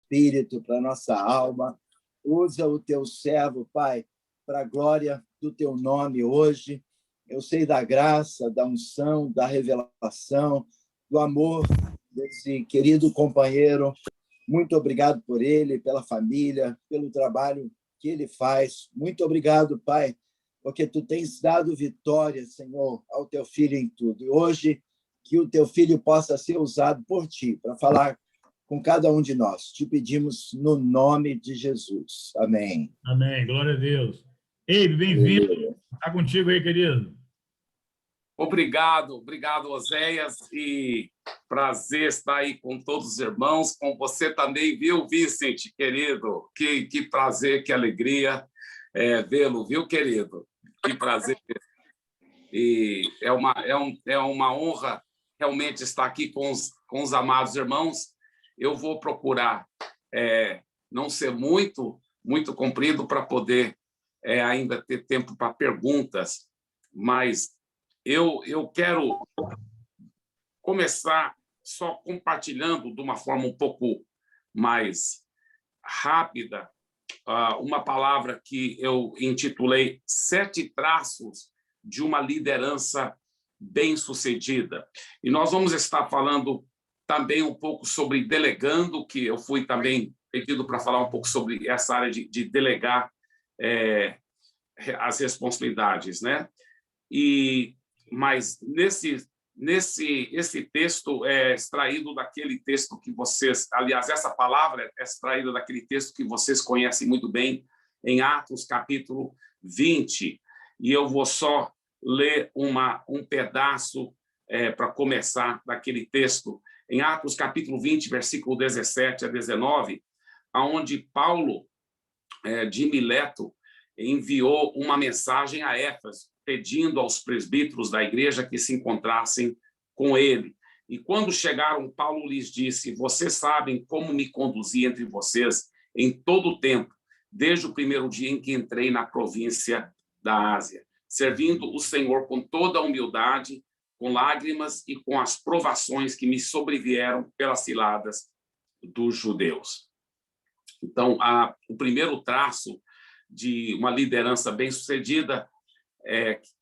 espírito, para a nossa alma. Usa o teu servo, Pai, para a glória do teu nome hoje. Eu sei da graça, da unção, da revelação, do amor desse querido companheiro. Muito obrigado por ele, pela família, pelo trabalho que ele faz. Muito obrigado, Pai, porque tu tens dado vitória, Senhor, ao teu filho em tudo. E hoje, que o teu filho possa ser usado por ti para falar com cada um de nós. Te pedimos no nome de Jesus. Amém. Amém. Glória a Deus. Ei, bem-vindo. Está contigo aí, querido. Obrigado, Oséias, e prazer estar aí com todos os irmãos, com você também, viu, Vicente, querido? Que prazer, que alegria vê-lo, viu, querido? Que prazer. E é uma honra realmente estar aqui com os amados irmãos. Eu vou procurar não ser muito comprido para poder ainda ter tempo para perguntas, mas eu quero começar só compartilhando de uma forma um pouco mais rápida uma palavra que eu intitulei 7 traços de uma liderança bem-sucedida. E nós vamos estar falando também um pouco sobre delegando, que eu fui também pedido para falar um pouco sobre essa área de delegar as responsabilidades, né? Mas esse texto é extraído daquele texto que vocês... Aliás, essa palavra é extraída daquele texto que vocês conhecem muito bem, em Atos, capítulo 20. E eu vou só ler um pedaço para começar daquele texto. Em Atos, capítulo 20, versículo 17 a 19, onde Paulo, de Mileto, enviou uma mensagem a Éfeso, pedindo aos presbíteros da igreja que se encontrassem com ele. E quando chegaram, Paulo lhes disse: vocês sabem como me conduzi entre vocês em todo o tempo, desde o primeiro dia em que entrei na província da Ásia, servindo o Senhor com toda a humildade, com lágrimas e com as provações que me sobrevieram pelas ciladas dos judeus. Então, o primeiro traço de uma liderança bem-sucedida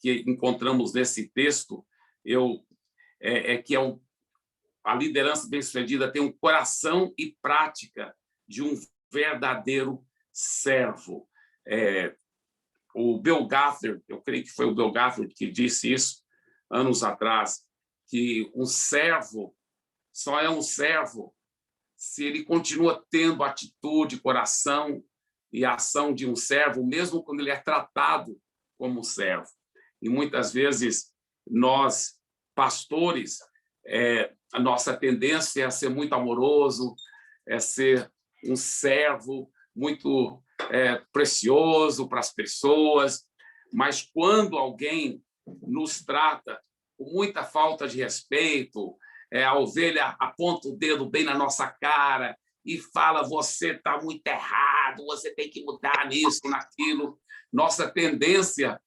que encontramos nesse texto que a liderança bem-sucedida tem um coração e prática de um verdadeiro servo. O Bill Gaither, eu creio que foi o Bill Gaither que disse isso anos atrás, que um servo só é um servo se ele continua tendo atitude, coração e ação de um servo, mesmo quando ele é tratado como um servo. E muitas vezes nós, pastores, a nossa tendência é ser muito amoroso, é ser um servo muito precioso para as pessoas, mas quando alguém nos trata com muita falta de respeito, a ovelha aponta o dedo bem na nossa cara e fala: você está muito errado, você tem que mudar nisso, naquilo. Nossa tendência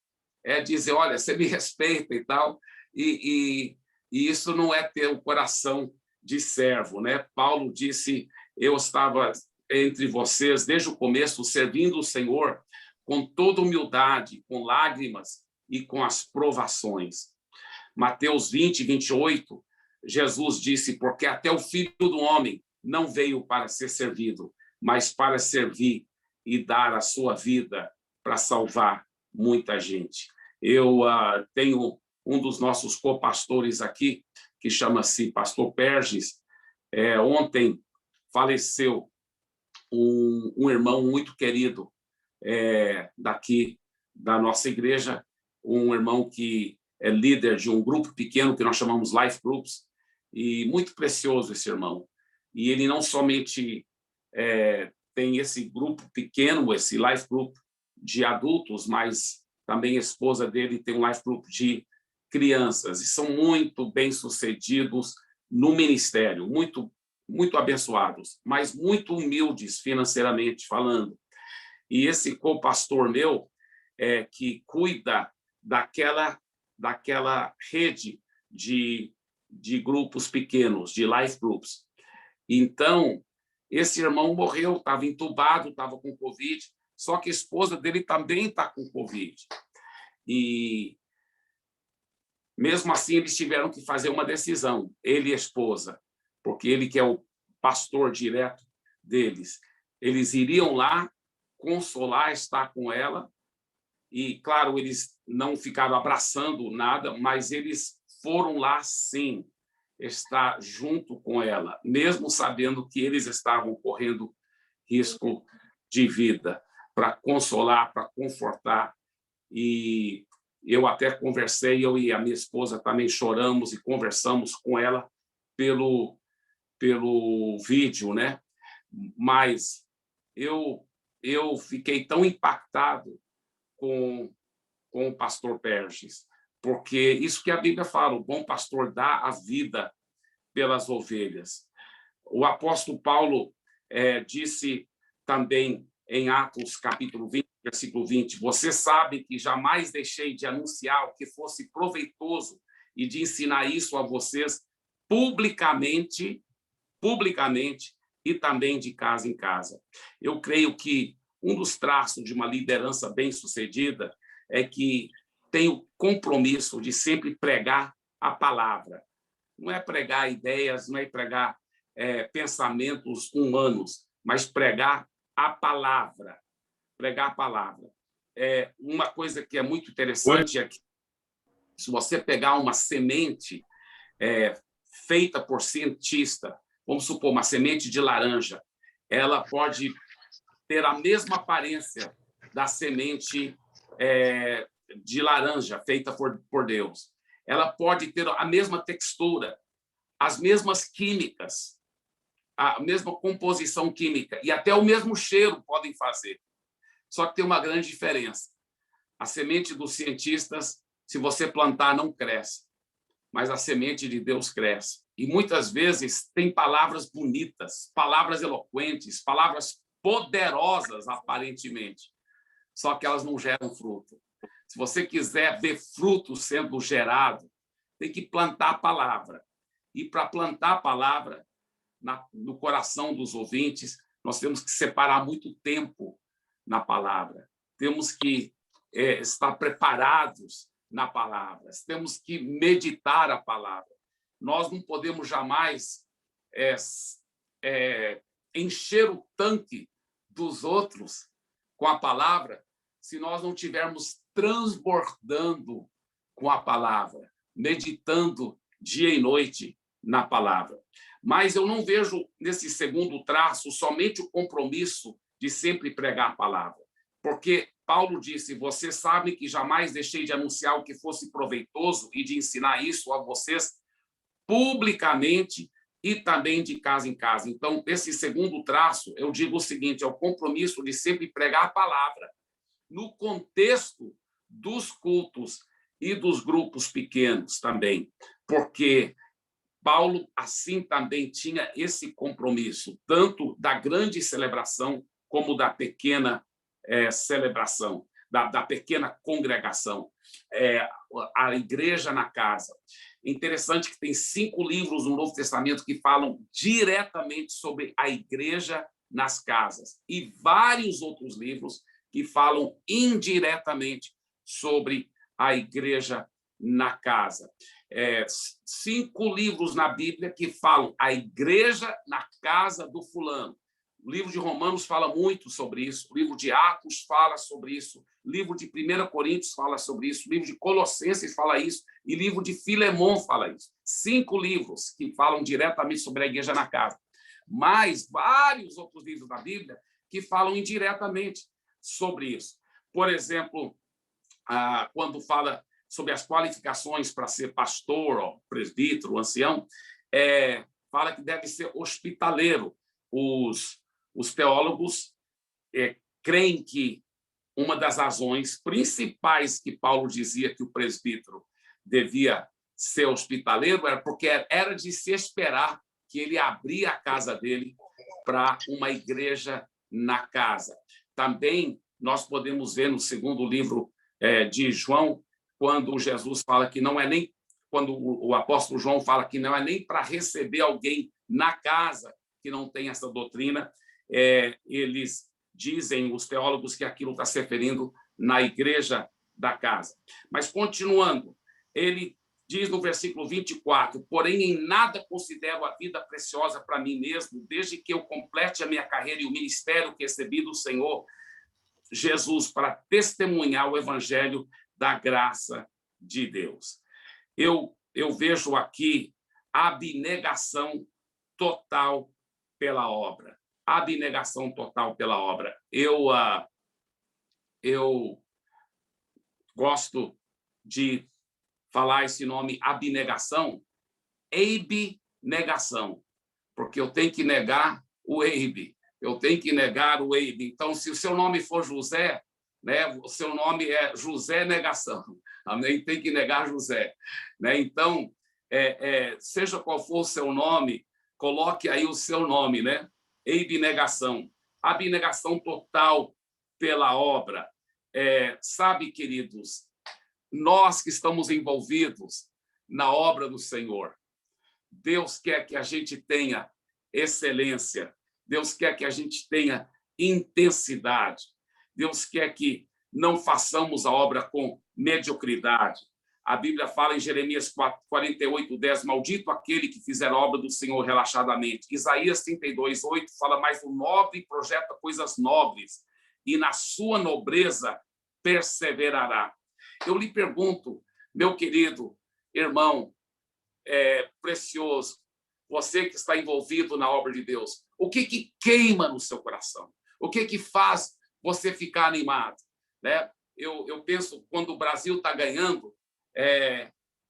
é dizer: olha, você me respeita e tal. E isso não é ter um coração de servo, né? Paulo disse: eu estava entre vocês desde o começo, servindo o Senhor com toda humildade, com lágrimas e com as provações. Mateus 20, 28, Jesus disse: porque até o Filho do Homem não veio para ser servido, mas para servir e dar a sua vida para salvar muita gente. Eu tenho um dos nossos copastores aqui, que chama-se Pastor Perges. Ontem faleceu um irmão muito querido daqui da nossa igreja, um irmão que é líder de um grupo pequeno que nós chamamos Life Groups, e muito precioso esse irmão. E ele não somente tem esse grupo pequeno, esse Life Group de adultos, mas também a esposa dele tem um Life Group de crianças, e são muito bem-sucedidos no ministério, muito, muito abençoados, mas muito humildes financeiramente falando. E esse co-pastor meu, que cuida daquela rede de grupos pequenos, de life groups. Então, esse irmão morreu, estava entubado, estava com Covid, só que a esposa dele também está com Covid. E, mesmo assim, eles tiveram que fazer uma decisão, ele e a esposa, porque ele, que é o pastor direto deles, eles iriam lá consolar, estar com ela, e, claro, eles não ficaram abraçando nada, mas eles foram lá, sim, estar junto com ela, mesmo sabendo que eles estavam correndo risco de vida, para consolar, para confortar. E eu até conversei, eu e a minha esposa também choramos e conversamos com ela pelo vídeo, né? Mas eu fiquei tão impactado com o pastor Perges, porque isso que a Bíblia fala, o bom pastor dá a vida pelas ovelhas. O apóstolo Paulo disse também em Atos, capítulo 20, versículo 20, você sabe que jamais deixei de anunciar o que fosse proveitoso e de ensinar isso a vocês publicamente e também de casa em casa. Eu creio que um dos traços de uma liderança bem-sucedida é que tem o compromisso de sempre pregar a palavra. Não é pregar ideias, não é pregar pensamentos humanos, mas pregar a palavra. Pregar a palavra. Uma coisa que é muito interessante é que, se você pegar uma semente feita por cientista, vamos supor, uma semente de laranja, ela pode ter a mesma aparência da semente de laranja feita por Deus. Ela pode ter a mesma textura, as mesmas químicas, a mesma composição química e até o mesmo cheiro podem fazer. Só que tem uma grande diferença. A semente dos cientistas, se você plantar, não cresce, mas a semente de Deus cresce. E muitas vezes tem palavras bonitas, palavras eloquentes, palavras poderosas, aparentemente, só que elas não geram fruto. Se você quiser ver fruto sendo gerado, tem que plantar a palavra. E para plantar a palavra no coração dos ouvintes, nós temos que separar muito tempo na palavra. Temos que estar preparados na palavra. Temos que meditar a palavra. Nós não podemos jamais encher o tanque dos outros com a palavra se nós não estivermos transbordando com a palavra, meditando dia e noite na palavra. Mas eu não vejo nesse segundo traço somente o compromisso de sempre pregar a palavra, porque Paulo disse, você sabe que jamais deixei de anunciar o que fosse proveitoso e de ensinar isso a vocês publicamente e também de casa em casa. Então, esse segundo traço, eu digo o seguinte, é o compromisso de sempre pregar a palavra no contexto dos cultos e dos grupos pequenos também, porque Paulo, assim, também tinha esse compromisso, tanto da grande celebração como da pequena celebração, da pequena congregação, a igreja na casa. Interessante que tem 5 livros no Novo Testamento que falam diretamente sobre a igreja nas casas e vários outros livros que falam indiretamente sobre a igreja na casa. 5 livros na Bíblia que falam a igreja na casa do fulano. O livro de Romanos fala muito sobre isso, o livro de Atos fala sobre isso, o livro de 1 Coríntios fala sobre isso, o livro de Colossenses fala isso, e o livro de Filemão fala isso. 5 livros que falam diretamente sobre a igreja na casa. Mas vários outros livros da Bíblia que falam indiretamente sobre isso. Por exemplo, quando fala sobre as qualificações para ser pastor, presbítero, ancião, fala que deve ser hospitaleiro. Os teólogos creem que uma das razões principais que Paulo dizia que o presbítero devia ser hospitaleiro era porque era de se esperar que ele abria a casa dele para uma igreja na casa. Também nós podemos ver no segundo livro de João, quando Jesus fala que não é nem, quando o apóstolo João fala que não é nem para receber alguém na casa que não tem essa doutrina, eles dizem, os teólogos, que aquilo está se referindo na igreja da casa. Mas, continuando, ele diz no versículo 24: porém, em nada considero a vida preciosa para mim mesmo, desde que eu complete a minha carreira e o ministério que recebi do Senhor Jesus para testemunhar o evangelho da graça de Deus. Eu vejo aqui abnegação total pela obra. Abnegação total pela obra. Eu gosto de falar esse nome abnegação, Eibe-negação, porque eu tenho que negar o Eibe, eu tenho que negar o Eibe. Então, se o seu nome for José, né, o seu nome é José Negação, amém? Tem que negar José, né? Então, seja qual for o seu nome, coloque aí o seu nome, né? Eibe-negação, abnegação total pela obra. Sabe, queridos, nós que estamos envolvidos na obra do Senhor, Deus quer que a gente tenha excelência, Deus quer que a gente tenha intensidade, Deus quer que não façamos a obra com mediocridade. A Bíblia fala em Jeremias 48:10, maldito aquele que fizer a obra do Senhor relaxadamente. Isaías 32:8 fala, mas o nobre projeta coisas nobres, e na sua nobreza perseverará. Eu lhe pergunto, meu querido irmão precioso, você que está envolvido na obra de Deus, o que queima no seu coração? O que faz você ficar animado? Né? Eu penso, quando o Brasil está ganhando,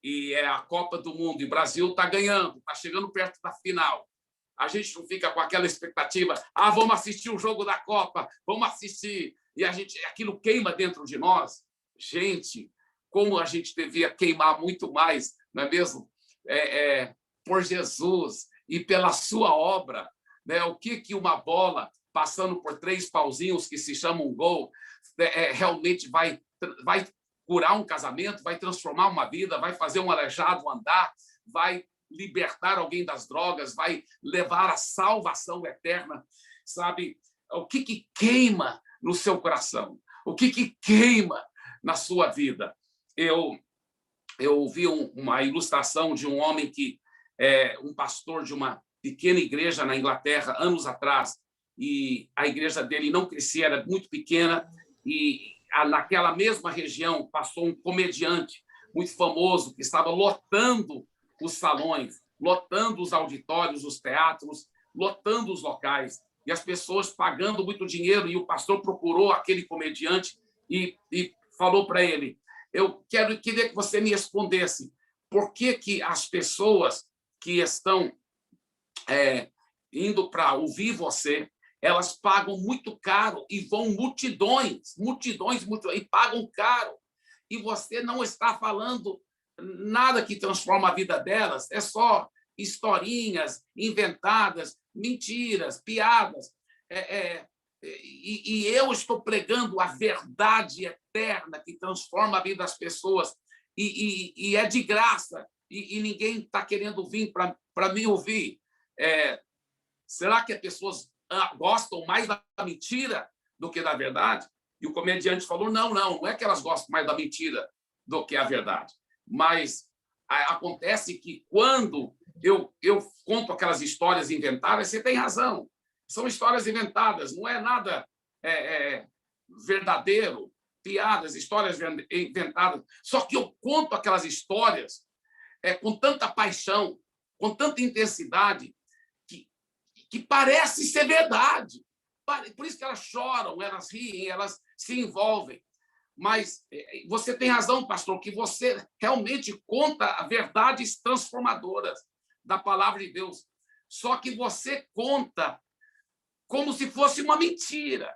e é a Copa do Mundo, e o Brasil está ganhando, está chegando perto da final, a gente não fica com aquela expectativa, vamos assistir o jogo da Copa, vamos assistir, e aquilo queima dentro de nós. Gente, como a gente devia queimar muito mais, não é mesmo? Por Jesus e pela sua obra, né? O que uma bola passando por 3 pauzinhos que se chama um gol realmente vai curar um casamento, vai transformar uma vida, vai fazer um aleijado andar, vai libertar alguém das drogas, vai levar à salvação eterna, sabe? O que queima no seu coração? O que queima na sua vida? Eu ouvi uma ilustração de um homem que um pastor de uma pequena igreja na Inglaterra, anos atrás, e a igreja dele não crescia, era muito pequena, e naquela mesma região passou um comediante muito famoso que estava lotando os salões, lotando os auditórios, os teatros, lotando os locais, e as pessoas pagando muito dinheiro, e o pastor procurou aquele comediante e falou para ele, eu queria que você me respondesse por que as pessoas que estão indo para ouvir você, elas pagam muito caro e vão multidões, e pagam caro, e você não está falando nada que transforma a vida delas, é só historinhas inventadas, mentiras, piadas, e eu estou pregando a verdade eterna que transforma a vida das pessoas, e é de graça, e ninguém está querendo vir para me ouvir. Será que as pessoas gostam mais da mentira do que da verdade? E o comediante falou, não é que elas gostam mais da mentira do que a verdade, mas acontece que quando eu conto aquelas histórias inventadas, você tem razão, são histórias inventadas, não é nada verdadeiro, piadas, histórias inventadas, só que eu conto aquelas histórias com tanta paixão, com tanta intensidade, que parece ser verdade. Por isso que elas choram, elas riem, elas se envolvem. Mas você tem razão, pastor, que você realmente conta verdades transformadoras da palavra de Deus. Só que você conta como se fosse uma mentira.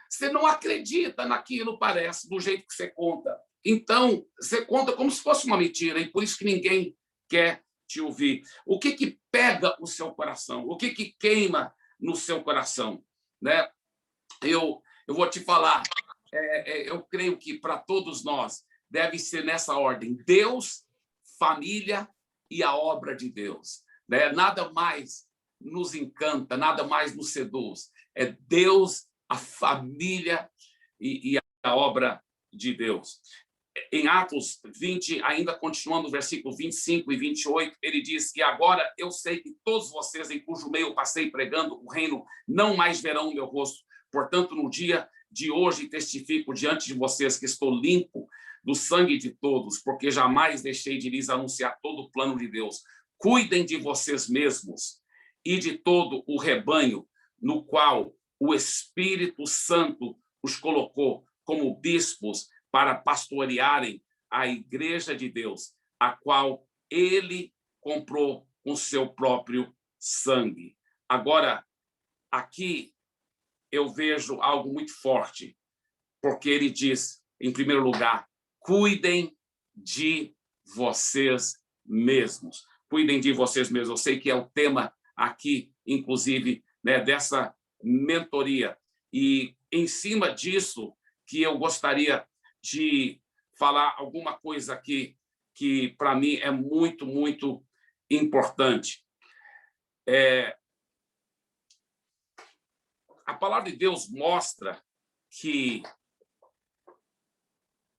Você não acredita naquilo, parece, do jeito que você conta. Então, você conta como se fosse uma mentira, e por isso que ninguém quer te ouvir. O que pega o seu coração? O que queima no seu coração? Né? Eu vou te falar, eu creio que para todos nós deve ser nessa ordem: Deus, família e a obra de Deus. Né? Nada mais nos encanta, nada mais nos seduz. É Deus, a família e a obra de Deus. Em Atos 20, ainda continuando no versículo 25 e 28, ele diz: e agora eu sei que todos vocês em cujo meio passei pregando o reino não mais verão o meu rosto. Portanto, no dia de hoje testifico diante de vocês que estou limpo do sangue de todos, porque jamais deixei de lhes anunciar todo o plano de Deus. Cuidem de vocês mesmos e de todo o rebanho no qual o Espírito Santo os colocou como bispos para pastorearem a igreja de Deus, a qual ele comprou com seu próprio sangue. Agora, aqui eu vejo algo muito forte, porque ele diz, em primeiro lugar, cuidem de vocês mesmos. Cuidem de vocês mesmos. Eu sei que é o tema aqui, inclusive, né, dessa mentoria. E, em cima disso, que eu gostaria de falar alguma coisa aqui que, para mim, é muito, muito importante. A palavra de Deus mostra que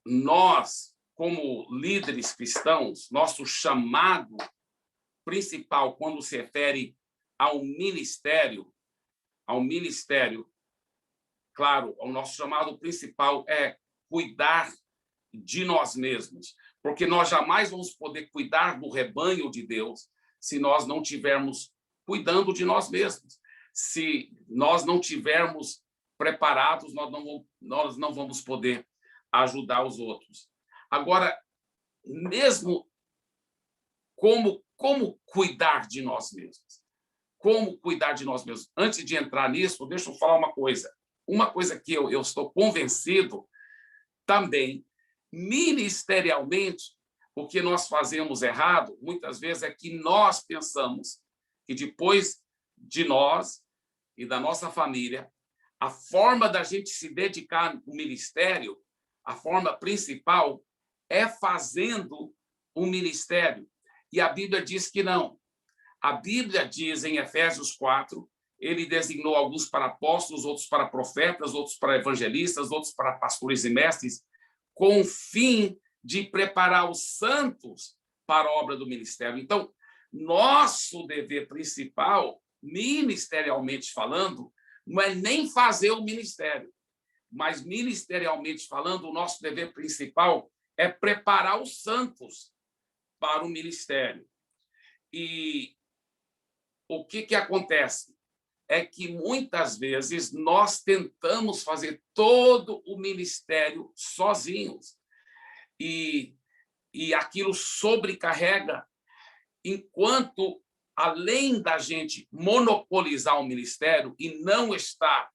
nós, como líderes cristãos, nosso chamado principal, quando se refere ao ministério, claro, o nosso chamado principal é cuidar de nós mesmos, porque nós jamais vamos poder cuidar do rebanho de Deus se nós não estivermos cuidando de nós mesmos. Se nós não tivermos preparados, nós não vamos poder ajudar os outros. Agora, mesmo como cuidar de nós mesmos? Como cuidar de nós mesmos? Antes de entrar nisso, deixa eu falar uma coisa. Uma coisa que eu estou convencido também, ministerialmente, o que nós fazemos errado, muitas vezes, é que nós pensamos que depois de nós e da nossa família, a forma da gente se dedicar ao ministério, a forma principal é fazendo o ministério. E a Bíblia diz que não. A Bíblia diz em Efésios 4, ele designou alguns para apóstolos, outros para profetas, outros para evangelistas, outros para pastores e mestres, com o fim de preparar os santos para a obra do ministério. Então, nosso dever principal, ministerialmente falando, não é nem fazer o ministério, mas ministerialmente falando, o nosso dever principal é preparar os santos para o ministério. E o que acontece? É que muitas vezes nós tentamos fazer todo o ministério sozinhos. E aquilo sobrecarrega, enquanto, além da gente monopolizar o ministério e não estar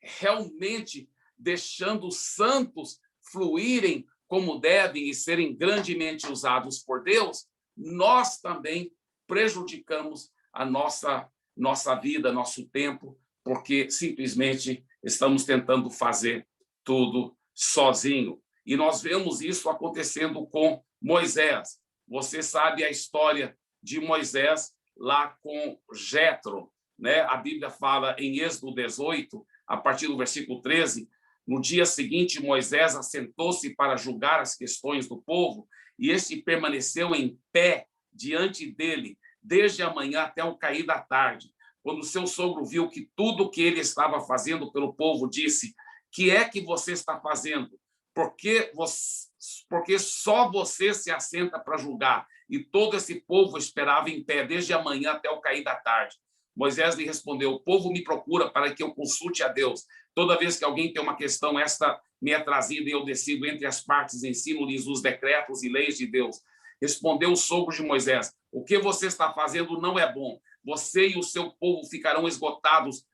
realmente deixando os santos fluírem como devem e serem grandemente usados por Deus, nós também prejudicamos a nossa vida, nosso tempo, porque simplesmente estamos tentando fazer tudo sozinho. E nós vemos isso acontecendo com Moisés. Você sabe a história de Moisés lá com Jétro, né? A Bíblia fala em Êxodo 18, a partir do versículo 13, no dia seguinte, Moisés assentou-se para julgar as questões do povo, e este permaneceu em pé diante dele, desde a manhã até o cair da tarde. Quando seu sogro viu que tudo o que ele estava fazendo pelo povo, disse: que é que você está fazendo? Porque só você se assenta para julgar, e todo esse povo esperava em pé, desde a manhã até o cair da tarde. Moisés lhe respondeu: o povo me procura para que eu consulte a Deus. Toda vez que alguém tem uma questão, esta me é trazida e eu decido entre as partes, ensino-lhes os decretos e leis de Deus. Respondeu o sogro de Moisés: o que você está fazendo não é bom. Você e o seu povo ficarão esgotados,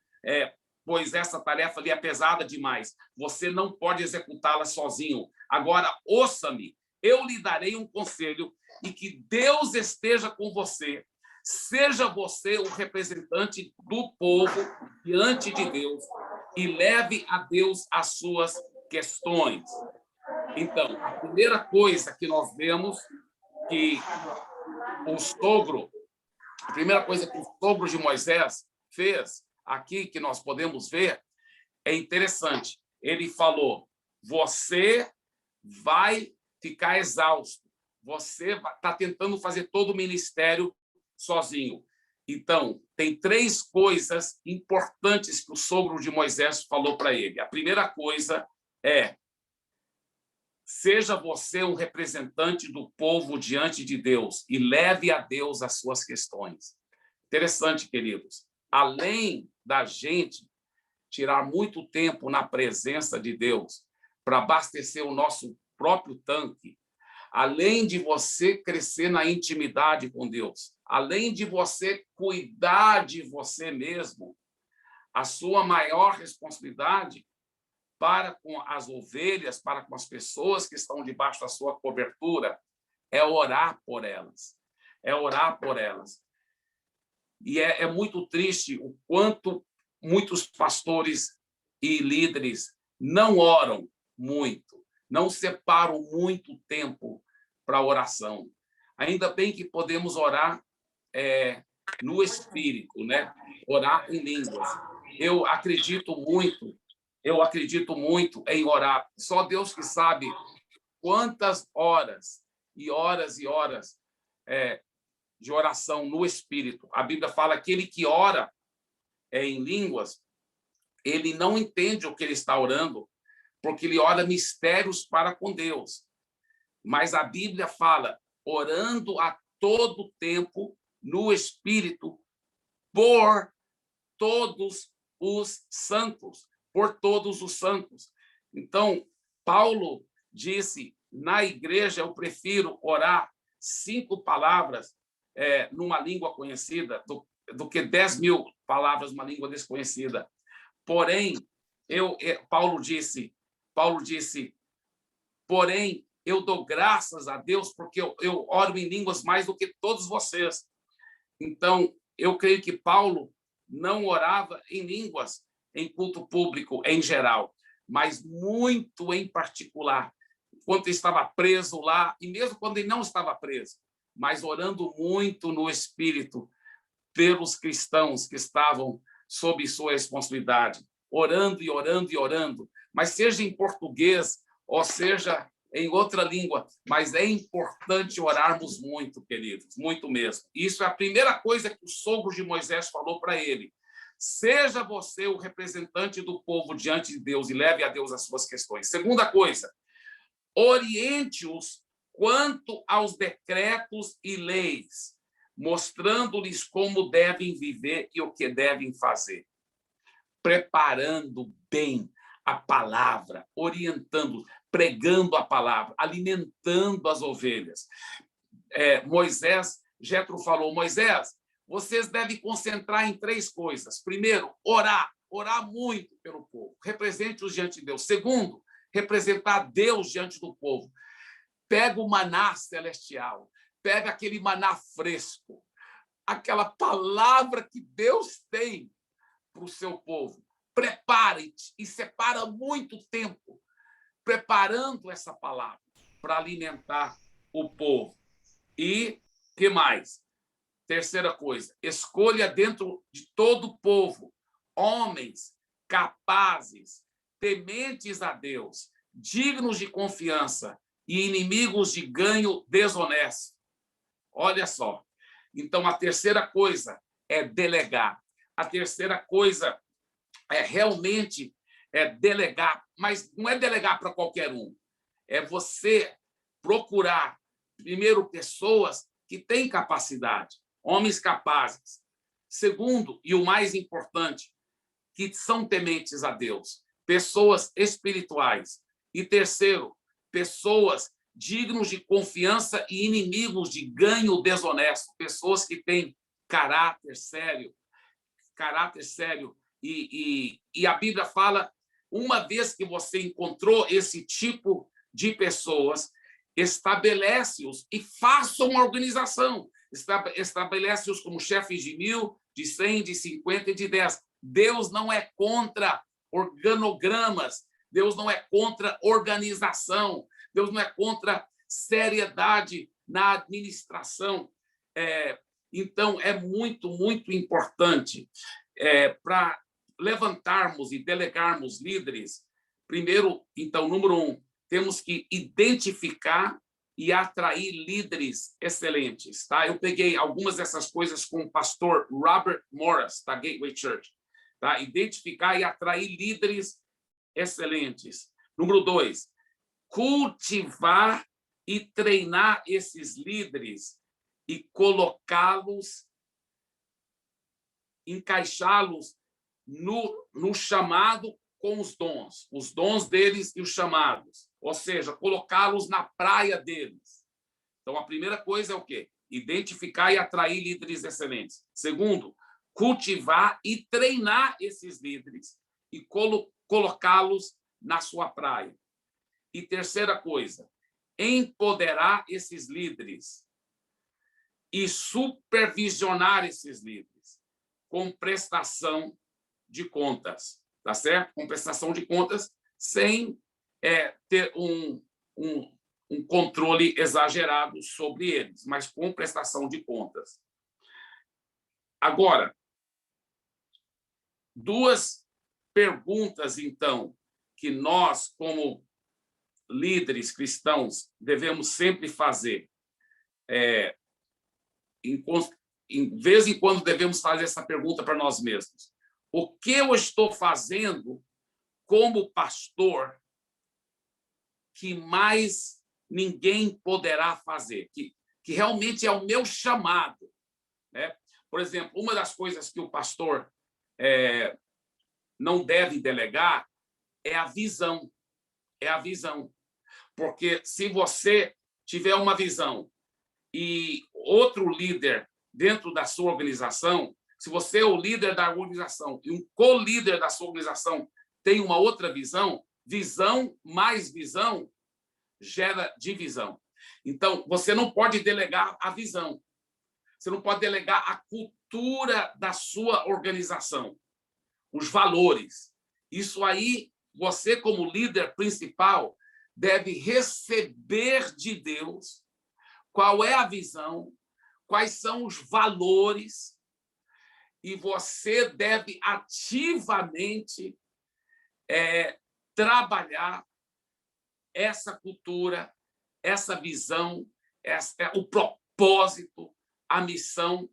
pois essa tarefa lhe é pesada demais. Você não pode executá-la sozinho. Agora, ouça-me, eu lhe darei um conselho, e que Deus esteja com você. Seja você o representante do povo diante de Deus e leve a Deus as suas questões. Então, a primeira coisa que nós vemos que o sogro A primeira coisa que o sogro de Moisés fez, aqui que nós podemos ver, é interessante. Ele falou: você vai ficar exausto. Você está tentando fazer todo o ministério sozinho. Então, tem 3 coisas importantes que o sogro de Moisés falou para ele. A primeira coisa é: seja você um representante do povo diante de Deus e leve a Deus as suas questões. Interessante, queridos. Além da gente tirar muito tempo na presença de Deus para abastecer o nosso próprio tanque, além de você crescer na intimidade com Deus, além de você cuidar de você mesmo, a sua maior responsabilidade para com as ovelhas, para com as pessoas que estão debaixo da sua cobertura, é orar por elas. É orar por elas. E é muito triste o quanto muitos pastores e líderes não oram muito, não separam muito tempo para oração. Ainda bem que podemos orar no Espírito, né? Orar em línguas. Eu acredito muito em orar. Só Deus que sabe quantas horas e horas e horas de oração no Espírito. A Bíblia fala que aquele que ora em línguas, ele não entende o que ele está orando, porque ele ora mistérios para com Deus. Mas a Bíblia fala, orando a todo tempo no Espírito, por todos os santos. Por todos os santos. Então, Paulo disse, na igreja eu prefiro orar 5 palavras numa língua conhecida do que 10.000 palavras numa língua desconhecida. Porém, Paulo disse, porém, eu dou graças a Deus porque eu oro em línguas mais do que todos vocês. Então, eu creio que Paulo não orava em línguas em culto público em geral, mas muito em particular, quando ele estava preso lá, e mesmo quando ele não estava preso, mas orando muito no Espírito pelos cristãos que estavam sob sua responsabilidade, orando e orando e orando, mas seja em português ou seja em outra língua, mas é importante orarmos muito, queridos, muito mesmo. Isso é a primeira coisa que o sogro de Moisés falou para ele. Seja você o representante do povo diante de Deus e leve a Deus as suas questões. Segunda coisa, oriente-os quanto aos decretos e leis, mostrando-lhes como devem viver e o que devem fazer. Preparando bem a palavra, orientando, pregando a palavra, alimentando as ovelhas. Jétro falou, Moisés, vocês devem concentrar em 3 coisas. Primeiro, orar muito pelo povo. Represente-os diante de Deus. Segundo, representar Deus diante do povo. Pega o maná celestial, pega aquele maná fresco, aquela palavra que Deus tem para o seu povo. Prepare-te e separa muito tempo preparando essa palavra para alimentar o povo. E que mais? Terceira coisa, escolha dentro de todo o povo homens capazes, tementes a Deus, dignos de confiança e inimigos de ganho desonesto. Olha só. Então, a terceira coisa é delegar. A terceira coisa é realmente delegar, mas não é delegar para qualquer um. É você procurar, primeiro, pessoas que têm capacidade, homens capazes. Segundo, e o mais importante, que são tementes a Deus, pessoas espirituais. E terceiro, pessoas dignos de confiança e inimigos de ganho desonesto, pessoas que têm caráter sério. E a Bíblia fala, uma vez que você encontrou esse tipo de pessoas, estabelece-os e faça uma organização. Estabelece-os como chefes de 1.000, de 100, de 50 e de 10. Deus não é contra organogramas, Deus não é contra organização, Deus não é contra seriedade na administração. Então, é muito, muito importante para levantarmos e delegarmos líderes. Primeiro, então, número 1, temos que identificar e atrair líderes excelentes. Tá? Eu peguei algumas dessas coisas com o pastor Robert Morris, da Gateway Church. Tá? Identificar e atrair líderes excelentes. Número 2, cultivar e treinar esses líderes e colocá-los, encaixá-los no chamado com os dons deles e os chamados, ou seja, colocá-los na praia deles. Então, a primeira coisa é o quê? Identificar e atrair líderes excelentes. Segundo, cultivar e treinar esses líderes e colocá-los na sua praia. E terceira coisa, empoderar esses líderes e supervisionar esses líderes com prestação de contas, tá certo? Com prestação de contas, sem ter um controle exagerado sobre eles, mas com prestação de contas. Agora, 2 perguntas, então, que nós, como líderes cristãos, devemos sempre fazer. Em vez em quando devemos fazer essa pergunta para nós mesmos. O que eu estou fazendo como pastor que mais ninguém poderá fazer? Que realmente é o meu chamado, né? Por exemplo, uma das coisas que o pastor não deve delegar é a visão. É a visão. Porque se você tiver uma visão e outro líder dentro da sua organização, se você é o líder da organização e um co-líder da sua organização tem uma outra visão, visão mais visão gera divisão. Então, você não pode delegar a visão. Você não pode delegar a cultura da sua organização, os valores. Isso aí, você como líder principal deve receber de Deus qual é a visão, quais são os valores, e você deve ativamente trabalhar essa cultura, essa visão, o propósito, a missão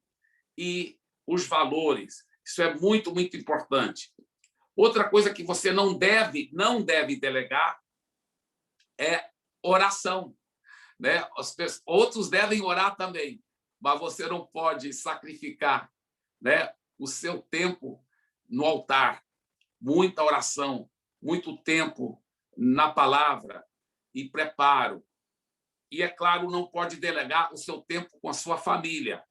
e os valores. Isso é muito, muito importante. Outra coisa que você não deve delegar é oração, né? Outros devem orar também, mas você não pode sacrificar, né, o seu tempo no altar. Muita oração, muito tempo na palavra e preparo. E, é claro, não pode delegar o seu tempo com a sua família,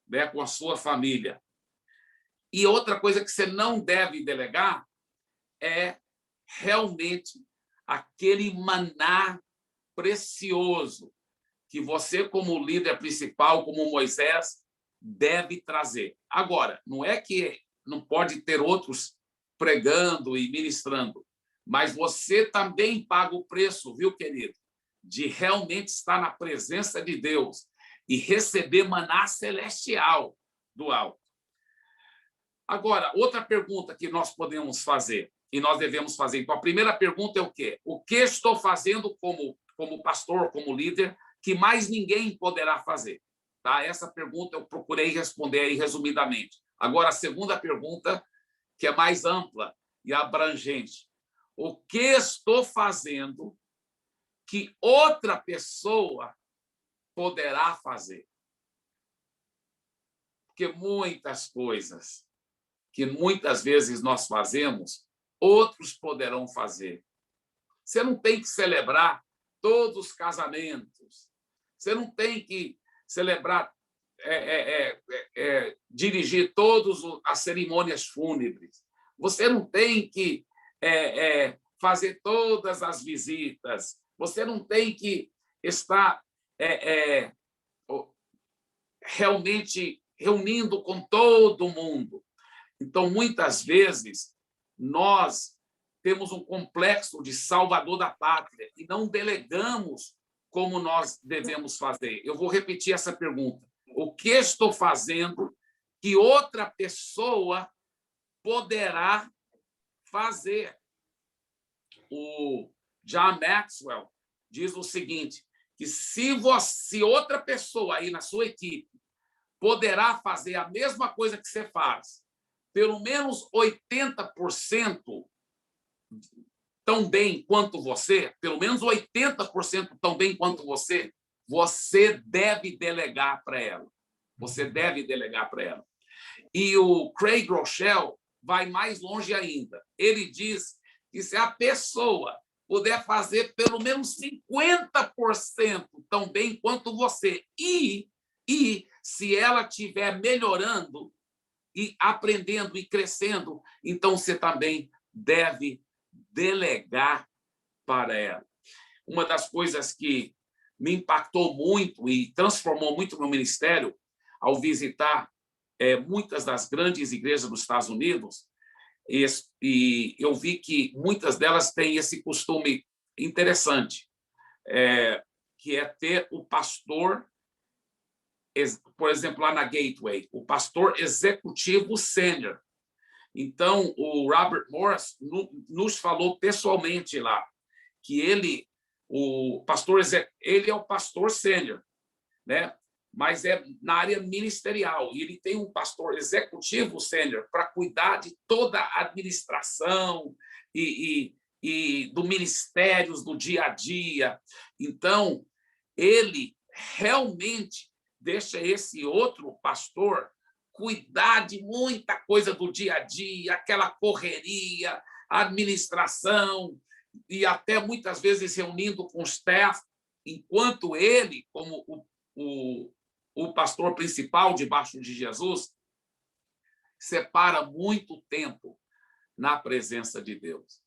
né, com a sua família. E outra coisa que você não deve delegar é realmente aquele maná precioso que você, como líder principal, como Moisés, deve trazer. Agora, não é que não pode ter outros pregando e ministrando, mas você também paga o preço, viu, querido, de realmente estar na presença de Deus e receber maná celestial do alto. Agora, outra pergunta que nós podemos fazer, e nós devemos fazer. Então, a primeira pergunta é o quê? O que estou fazendo como pastor, como líder, que mais ninguém poderá fazer? Tá? Essa pergunta eu procurei responder aí resumidamente. Agora, a segunda pergunta, que é mais ampla e abrangente. O que estou fazendo que outra pessoa poderá fazer? Porque muitas coisas que muitas vezes nós fazemos, outros poderão fazer. Você não tem que celebrar todos os casamentos. Você não tem que celebrar, dirigir todas as cerimônias fúnebres. Você não tem que fazer todas as visitas. Você não tem que estar realmente reunindo com todo mundo. Então, muitas vezes, nós temos um complexo de salvador da pátria e não delegamos como nós devemos fazer. Eu vou repetir essa pergunta. O que estou fazendo que outra pessoa poderá fazer. O John Maxwell diz o seguinte, que se outra pessoa aí na sua equipe poderá fazer a mesma coisa que você faz, pelo menos 80% tão bem quanto você, pelo menos 80% tão bem quanto você, você deve delegar para ela. Você deve delegar para ela. E o Craig Groeschel vai mais longe ainda. Ele diz que se a pessoa puder fazer pelo menos 50% tão bem quanto você, e se ela estiver melhorando e aprendendo e crescendo, então você também deve delegar para ela. Uma das coisas que me impactou muito e transformou muito meu ministério ao visitar muitas das grandes igrejas dos Estados Unidos, e eu vi que muitas delas têm esse costume interessante, que é ter o pastor, por exemplo, lá na Gateway, o pastor executivo sênior. Então, o Robert Morris nos falou pessoalmente lá que ele é o pastor sênior, né? Mas é na área ministerial, e ele tem um pastor executivo sênior para cuidar de toda a administração e do ministérios do dia a dia. Então, ele realmente deixa esse outro pastor cuidar de muita coisa do dia a dia, aquela correria, administração, e até muitas vezes reunindo com os staff, enquanto ele, como o pastor principal debaixo de Jesus, separa muito tempo na presença de Deus.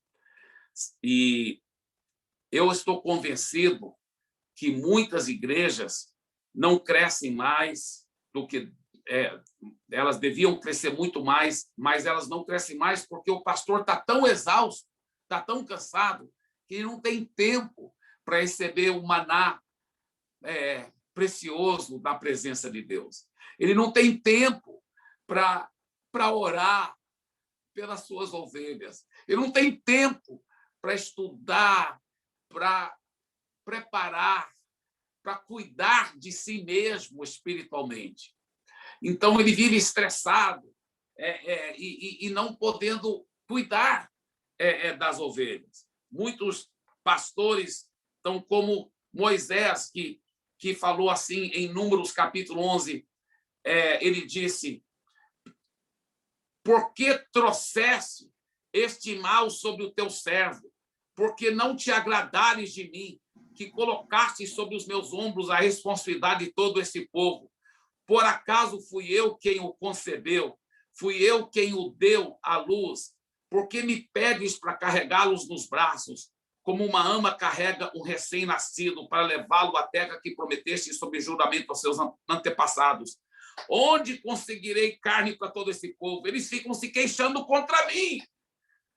E eu estou convencido que muitas igrejas não crescem mais do que elas deviam crescer muito mais, mas elas não crescem mais porque o pastor está tão exausto, está tão cansado, que ele não tem tempo para receber o maná precioso da presença de Deus. Ele não tem tempo para orar pelas suas ovelhas. Ele não tem tempo para estudar, para preparar, para cuidar de si mesmo espiritualmente. Então, ele vive estressado e não podendo cuidar das ovelhas. Muitos pastores estão como Moisés, que falou assim em Números capítulo 11, ele disse: por que trouxeste este mal sobre o teu servo? Porque não te agradares de mim, que colocaste sobre os meus ombros a responsabilidade de todo esse povo. Por acaso fui eu quem o concebeu? Fui eu quem o deu à luz? Por que me pedes para carregá-los nos braços, como uma ama carrega um recém-nascido para levá-lo à terra que prometeste sob juramento aos seus antepassados? Onde conseguirei carne para todo esse povo? Eles ficam se queixando contra mim,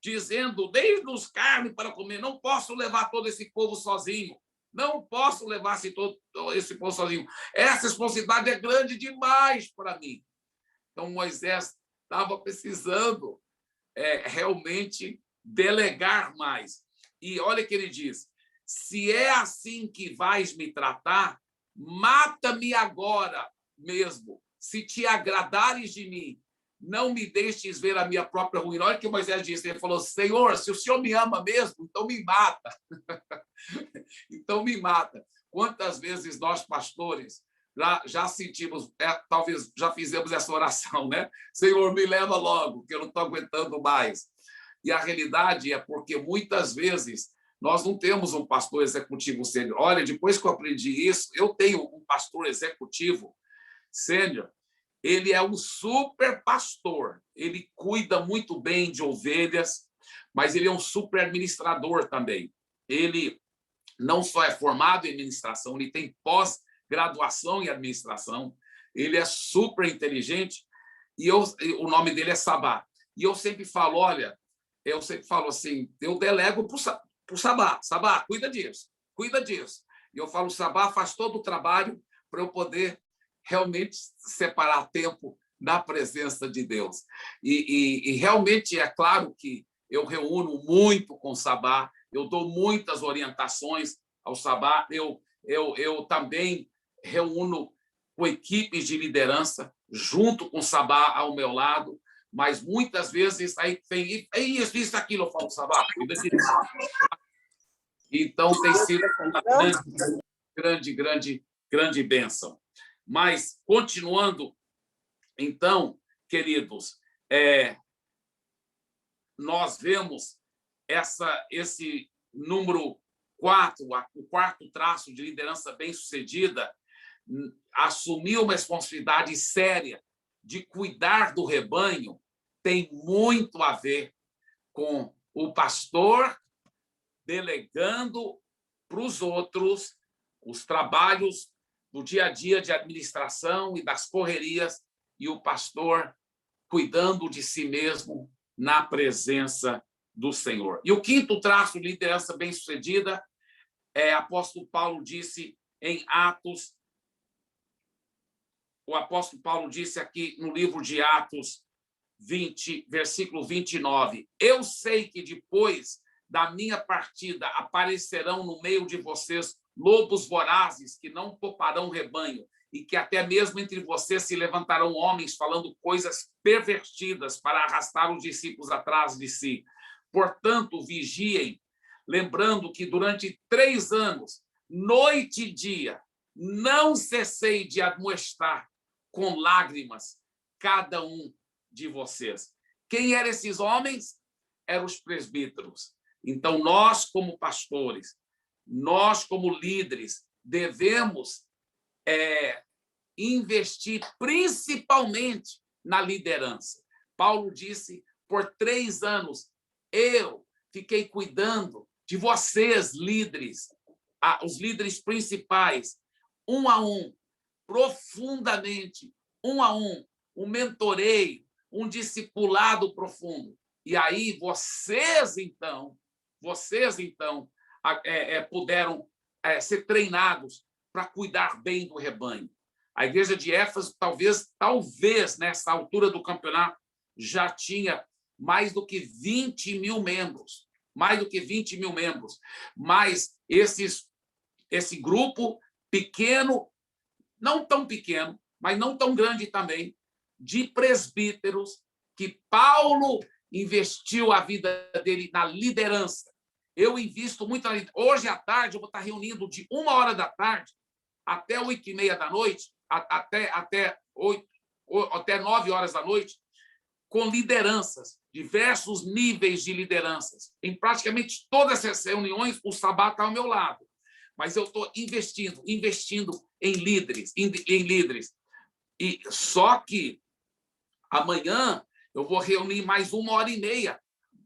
dizendo: dei-nos carne para comer. Não posso levar todo esse povo sozinho. Não posso levar todo esse povo sozinho. Essa responsabilidade é grande demais para mim. Então, Moisés estava precisando realmente delegar mais. E olha o que ele diz: se é assim que vais me tratar, mata-me agora mesmo, se te agradares de mim. Não me deixes ver a minha própria ruína. Olha o que Moisés disse. Ele falou: Senhor, se o Senhor me ama mesmo, então me mata. Então me mata. Quantas vezes nós, pastores, já sentimos, talvez já fizemos essa oração, né? Senhor, me leva logo, que eu não estou aguentando mais. E a realidade é porque muitas vezes nós não temos um pastor executivo sênior. Olha, depois que eu aprendi isso, eu tenho um pastor executivo sênior. Ele é um super pastor, ele cuida muito bem de ovelhas, mas ele é um super administrador também. Ele não só é formado em administração, ele tem pós-graduação em administração, ele é super inteligente, e o nome dele é Sabá. E eu sempre falo, olha, assim, eu delego para o Sabá. Sabá, cuida disso, cuida disso. E eu falo: Sabá, faz todo o trabalho para eu poder realmente separar tempo na presença de Deus. E realmente é claro que eu reúno muito com o Sabá, eu dou muitas orientações ao Sabá, eu também reúno com equipes de liderança, junto com o Sabá ao meu lado, mas muitas vezes aí tem isso, aquilo, eu falo, Sabá, cuida disso. Então, tem sido uma grande bênção. Mas, continuando, então, queridos, nós vemos esse número 4, o quarto traço de liderança bem-sucedida, assumir uma responsabilidade séria de cuidar do rebanho, tem muito a ver com o pastor delegando para os outros os trabalhos do dia a dia de administração e das correrias, e o pastor cuidando de si mesmo na presença do Senhor. E o quinto traço de liderança bem-sucedida, apóstolo Paulo disse em Atos, o apóstolo Paulo disse aqui no livro de Atos 20, versículo 29, eu sei que depois da minha partida aparecerão no meio de vocês lobos vorazes que não pouparão rebanho, e que até mesmo entre vocês se levantarão homens falando coisas pervertidas para arrastar os discípulos atrás de si. Portanto, vigiem, lembrando que durante 3 anos, noite e dia, não cessei de admoestar com lágrimas cada um de vocês. Quem eram esses homens? Eram os presbíteros. Então, nós, como pastores, nós, como líderes, devemos investir principalmente na liderança. Paulo disse, por 3 anos, eu fiquei cuidando de vocês, líderes, os líderes principais, um a um, profundamente, um a um mentoreio, um discipulado profundo. E aí vocês, então, puderam ser treinados para cuidar bem do rebanho. A igreja de Éfeso, talvez, nessa altura do campeonato, já tinha mais do que 20 mil membros. Mas esse grupo pequeno, não tão pequeno, mas não tão grande também, de presbíteros, que Paulo investiu a vida dele na liderança. Eu invisto muito na liderança. Hoje à tarde, eu vou estar reunindo de 1h da tarde até 8h30 da noite, até 9h da noite, com lideranças, diversos níveis de lideranças. Em praticamente todas essas reuniões, o Sabá está ao meu lado. Mas eu estou investindo em líderes. E só que amanhã eu vou reunir mais 1h30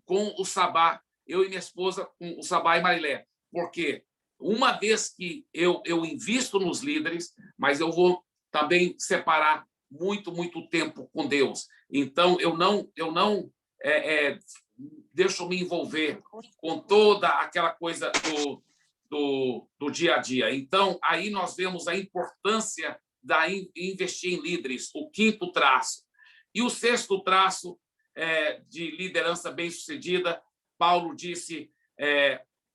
com o Sabá, eu e minha esposa, com o Sabá e Marilé. Porque uma vez que eu invisto nos líderes, mas eu vou também separar muito tempo com Deus. Então, eu não deixo me envolver com toda aquela coisa do dia a dia. Então, aí nós vemos a importância de investir em líderes, o quinto traço. E o sexto traço de liderança bem-sucedida, Paulo disse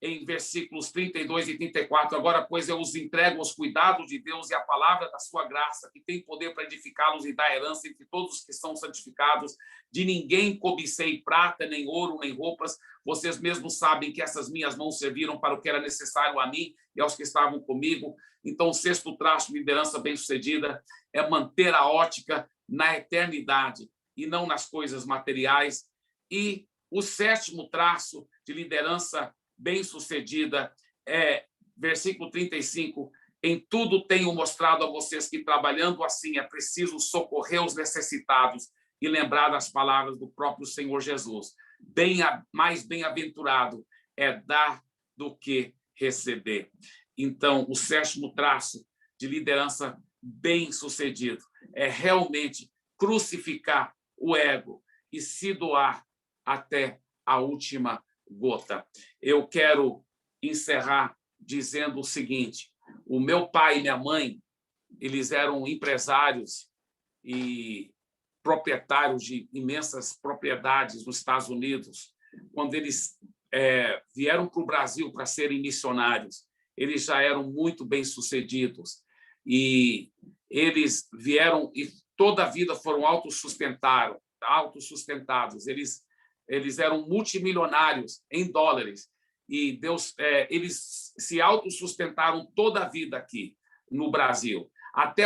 em versículos 32 e 34, agora, pois, eu os entrego aos cuidados de Deus e à palavra da sua graça, que tem poder para edificá-los e dar herança entre todos os que são santificados. De ninguém cobicei prata, nem ouro, nem roupas. Vocês mesmos sabem que essas minhas mãos serviram para o que era necessário a mim e aos que estavam comigo. Então, o sexto traço de liderança bem-sucedida é manter a ótica na eternidade e não nas coisas materiais. E o sétimo traço de liderança bem-sucedida versículo 35, em tudo tenho mostrado a vocês que, trabalhando assim, é preciso socorrer os necessitados e lembrar das palavras do próprio Senhor Jesus. Mais bem-aventurado é dar do que receber. Então, o sétimo traço de liderança bem-sucedido é realmente crucificar o ego e se doar até a última gota. Eu quero encerrar dizendo o seguinte: o meu pai e minha mãe eles eram empresários e proprietários de imensas propriedades nos Estados Unidos. Quando eles vieram para o Brasil para serem missionários, eles já eram muito bem-sucedidos. E eles vieram e toda a vida foram autossustentados. Eles eram multimilionários em dólares. E eles se autossustentaram toda a vida aqui no Brasil. Até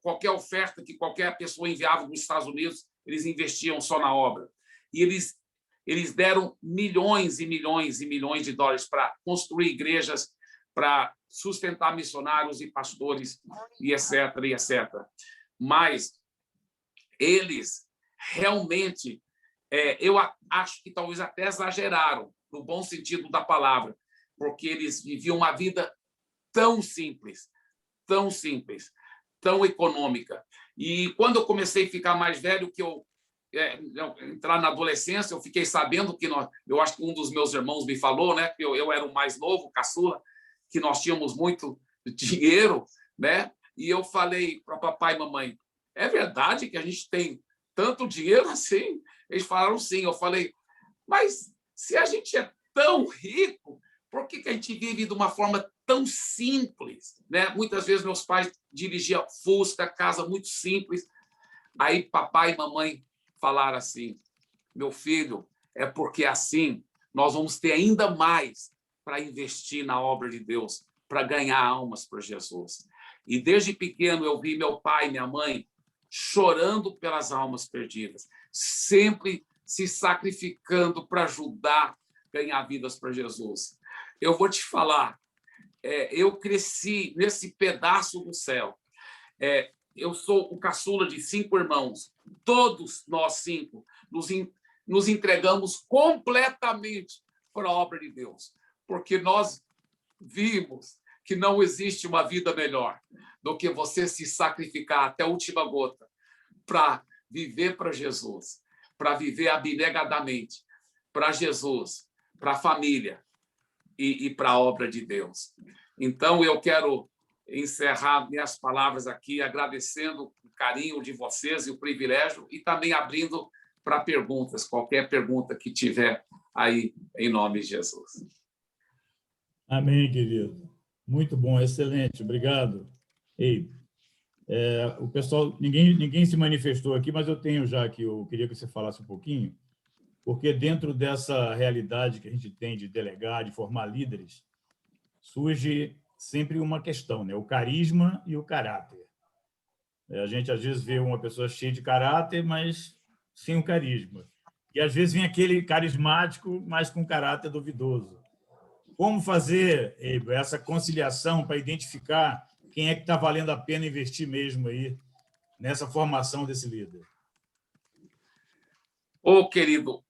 qualquer oferta que qualquer pessoa enviava dos Estados Unidos, eles investiam só na obra. E eles deram milhões e milhões e milhões de dólares para construir igrejas, para sustentar missionários e pastores, e etc., e etc. Mas eles realmente, eu acho que talvez até exageraram, no bom sentido da palavra, porque eles viviam uma vida tão simples, tão econômica. E quando eu comecei a ficar mais velho, que eu entrar na adolescência, eu fiquei sabendo que eu acho que um dos meus irmãos me falou, né, que eu era o mais novo, caçula, que nós tínhamos muito dinheiro, né? E eu falei para papai e mamãe, é verdade que a gente tem tanto dinheiro assim? Eles falaram sim. Eu falei, mas se a gente é tão rico, por que a gente vive de uma forma tão simples, né? Muitas vezes meus pais dirigiam Fusca, casa muito simples. Aí papai e mamãe falaram assim, meu filho, é porque assim nós vamos ter ainda mais para investir na obra de Deus, para ganhar almas para Jesus. E desde pequeno eu vi meu pai e minha mãe chorando pelas almas perdidas, sempre se sacrificando para ajudar a ganhar vidas para Jesus. Eu vou te falar, eu cresci nesse pedaço do céu. Eu sou o caçula de 5 irmãos. Todos nós 5 nos entregamos completamente para a obra de Deus, porque nós vimos que não existe uma vida melhor do que você se sacrificar até a última gota para viver para Jesus, para viver abnegadamente para Jesus, para a família e para a obra de Deus. Então, eu quero encerrar minhas palavras aqui agradecendo o carinho de vocês e o privilégio e também abrindo para perguntas, qualquer pergunta que tiver aí, em nome de Jesus. Amém, querido. Muito bom, excelente, obrigado. Ei, o pessoal, ninguém se manifestou aqui, mas eu tenho já que eu queria que você falasse um pouquinho, porque dentro dessa realidade que a gente tem de delegar, de formar líderes, surge sempre uma questão, né? O carisma e o caráter. A gente, às vezes, vê uma pessoa cheia de caráter, mas sem o carisma. E, às vezes, vem aquele carismático, mas com caráter duvidoso. Como fazer, Eibe, essa conciliação para identificar quem é que está valendo a pena investir mesmo aí nessa formação desse líder? Ô, querido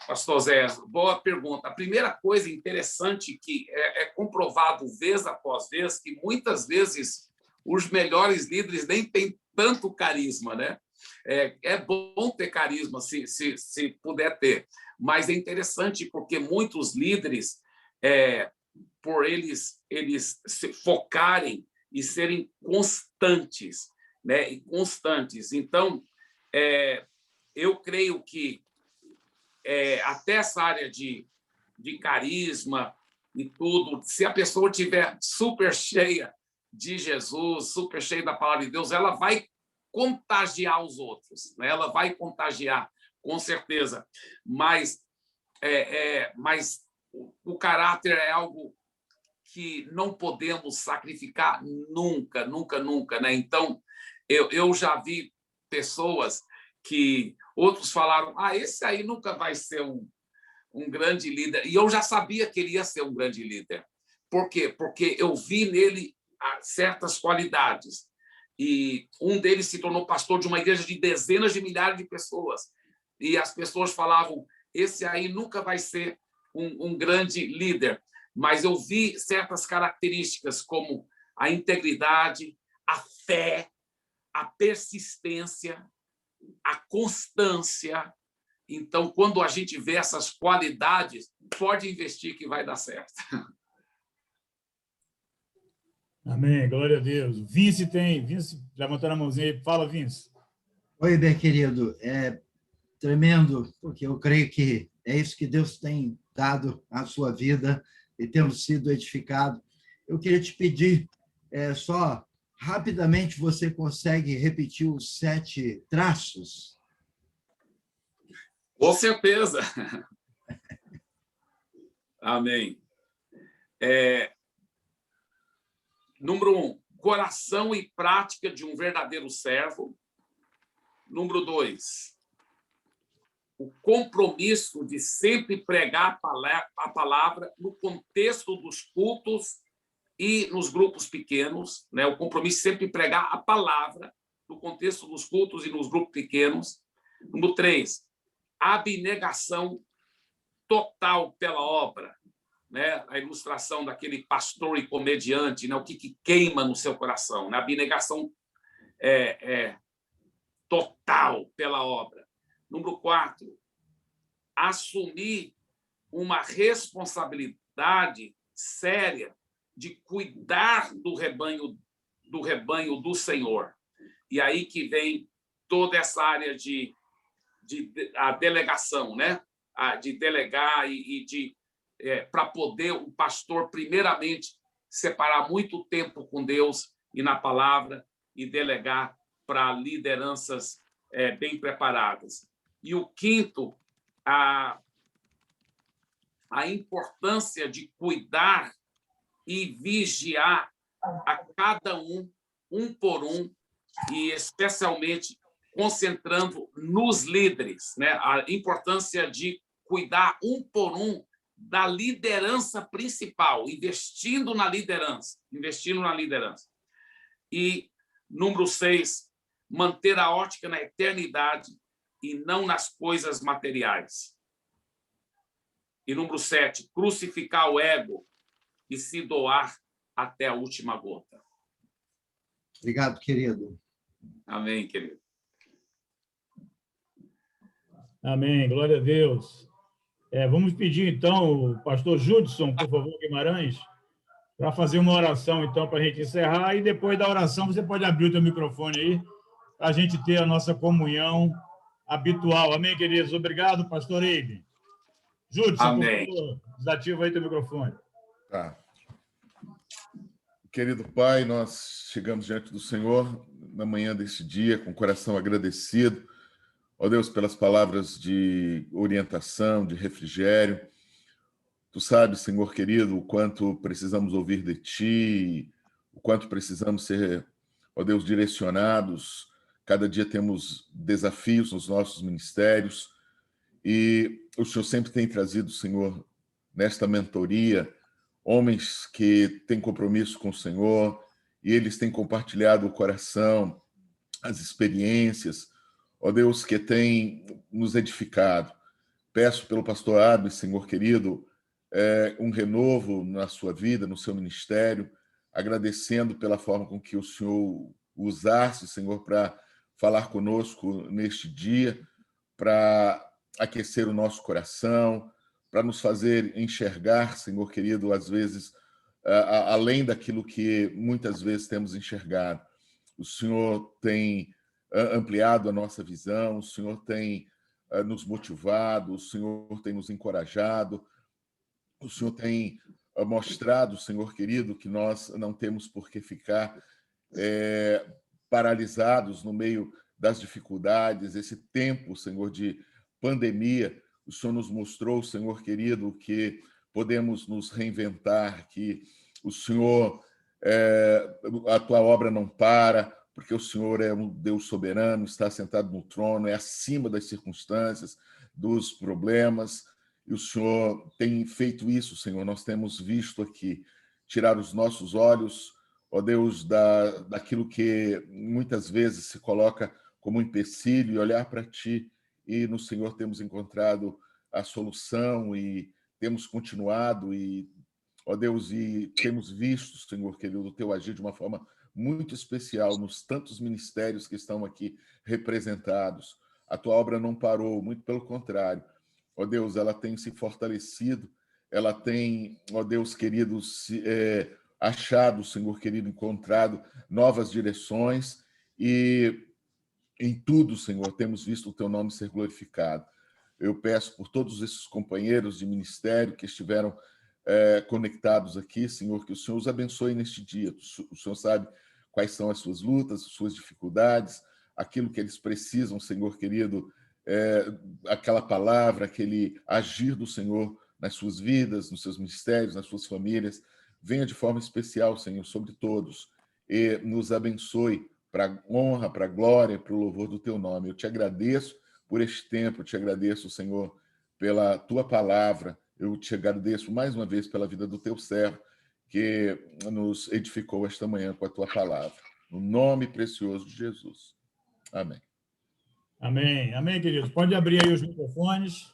pastor Zé, boa pergunta. A primeira coisa interessante que é comprovado vez após vez que muitas vezes os melhores líderes nem têm tanto carisma, né? É bom ter carisma, se puder ter, mas é interessante porque muitos líderes, por eles se focarem e serem constantes, né? E constantes. Então, eu creio que até essa área de carisma e tudo, se a pessoa estiver super cheia de Jesus, super cheia da palavra de Deus, ela vai contagiar os outros, né? Ela vai contagiar, com certeza. Mas o caráter é algo que não podemos sacrificar nunca, nunca, nunca, né? Então, eu já vi pessoas que outros falaram, esse aí nunca vai ser um grande líder. E eu já sabia que ele ia ser um grande líder. Por quê? Porque eu vi nele certas qualidades. E um deles se tornou pastor de uma igreja de dezenas de milhares de pessoas. E as pessoas falavam, esse aí nunca vai ser um grande líder. Mas eu vi certas características como a integridade, a fé, a persistência, a constância. Então, quando a gente vê essas qualidades, pode investir que vai dar certo. Amém, glória a Deus. Vince levantando a mãozinha aí. Fala, Vince. Oi, bem querido. É tremendo, porque eu creio que é isso que Deus tem dado à sua vida e temos sido edificados. Eu queria te pedir, só rapidamente, você consegue repetir os 7 traços? Com certeza. Amém. Número 1, coração e prática de um verdadeiro servo. Número 2, o compromisso de sempre pregar a palavra no contexto dos cultos e nos grupos pequenos, né? O compromisso de sempre pregar a palavra no contexto dos cultos e nos grupos pequenos. Número 3, abnegação total pela obra, né? A ilustração daquele pastor e comediante, né? O que queima no seu coração, né? A abnegação total pela obra. Número 4, assumir uma responsabilidade séria de cuidar do rebanho do Senhor. E aí que vem toda essa área de a delegação, né? De delegar e de para poder o pastor primeiramente separar muito tempo com Deus e na palavra e delegar para lideranças bem preparadas. E o 5º, a importância de cuidar e vigiar a cada um por um, e especialmente concentrando nos líderes, né? A importância de cuidar um por um da liderança principal, investindo na liderança. E, número 6, manter a ótica na eternidade e não nas coisas materiais. E, número 7, crucificar o ego e se doar até a última gota. Obrigado, querido. Amém, querido. Amém, glória a Deus. Vamos pedir, então, o pastor Judson, por favor, Guimarães, para fazer uma oração, então, para a gente encerrar, e depois da oração você pode abrir o teu microfone aí, para a gente ter a nossa comunhão habitual. Amém, queridos? Obrigado, pastor Eibe. Judson, Amém. por favor, desativa aí teu microfone. Tá. Querido Pai, nós chegamos diante do Senhor na manhã deste dia com o coração agradecido, ó Deus, pelas palavras de orientação, de refrigério. Tu sabes, Senhor querido, o quanto precisamos ouvir de Ti, o quanto precisamos ser, ó Deus, direcionados. Cada dia temos desafios nos nossos ministérios e o Senhor sempre tem trazido, Senhor, nesta mentoria, homens que têm compromisso com o Senhor e eles têm compartilhado o coração, as experiências, ó Deus, que tem nos edificado. Peço pelo pastor Abel, Senhor querido, um renovo na sua vida, no seu ministério, agradecendo pela forma com que o Senhor usasse, Senhor, para falar conosco neste dia, para aquecer o nosso coração, para nos fazer enxergar, Senhor querido, às vezes, além daquilo que muitas vezes temos enxergado. O Senhor tem ampliado a nossa visão, o Senhor tem nos motivado, o Senhor tem nos encorajado, o Senhor tem mostrado, Senhor querido, que nós não temos por que ficar paralisados no meio das dificuldades, esse tempo, Senhor, de pandemia. O Senhor nos mostrou, Senhor querido, que podemos nos reinventar, que o Senhor, a tua obra não para, porque o Senhor é um Deus soberano, está sentado no trono, é acima das circunstâncias, dos problemas, e o Senhor tem feito isso, Senhor. Nós temos visto aqui, tirar os nossos olhos, ó Deus, daquilo que muitas vezes se coloca como empecilho e olhar para Ti, e no Senhor temos encontrado a solução e temos continuado e, ó Deus, e temos visto, Senhor querido, o Teu agir de uma forma muito especial nos tantos ministérios que estão aqui representados. A Tua obra não parou, muito pelo contrário. Ó Deus, ela tem se fortalecido, ela tem, ó Deus querido, achado, Senhor querido, encontrado novas direções e em tudo, Senhor, temos visto o teu nome ser glorificado. Eu peço por todos esses companheiros de ministério que estiveram conectados aqui, Senhor, que o Senhor os abençoe neste dia. O Senhor sabe quais são as suas lutas, as suas dificuldades, aquilo que eles precisam, Senhor querido, aquela palavra, aquele agir do Senhor nas suas vidas, nos seus ministérios, nas suas famílias. Venha de forma especial, Senhor, sobre todos e nos abençoe para a honra, para a glória, para o louvor do teu nome. Eu te agradeço por este tempo, eu te agradeço, Senhor, pela tua palavra, eu te agradeço mais uma vez pela vida do teu servo, que nos edificou esta manhã com a tua palavra. No nome precioso de Jesus. Amém. Amém. Amém, queridos. Pode abrir aí os microfones.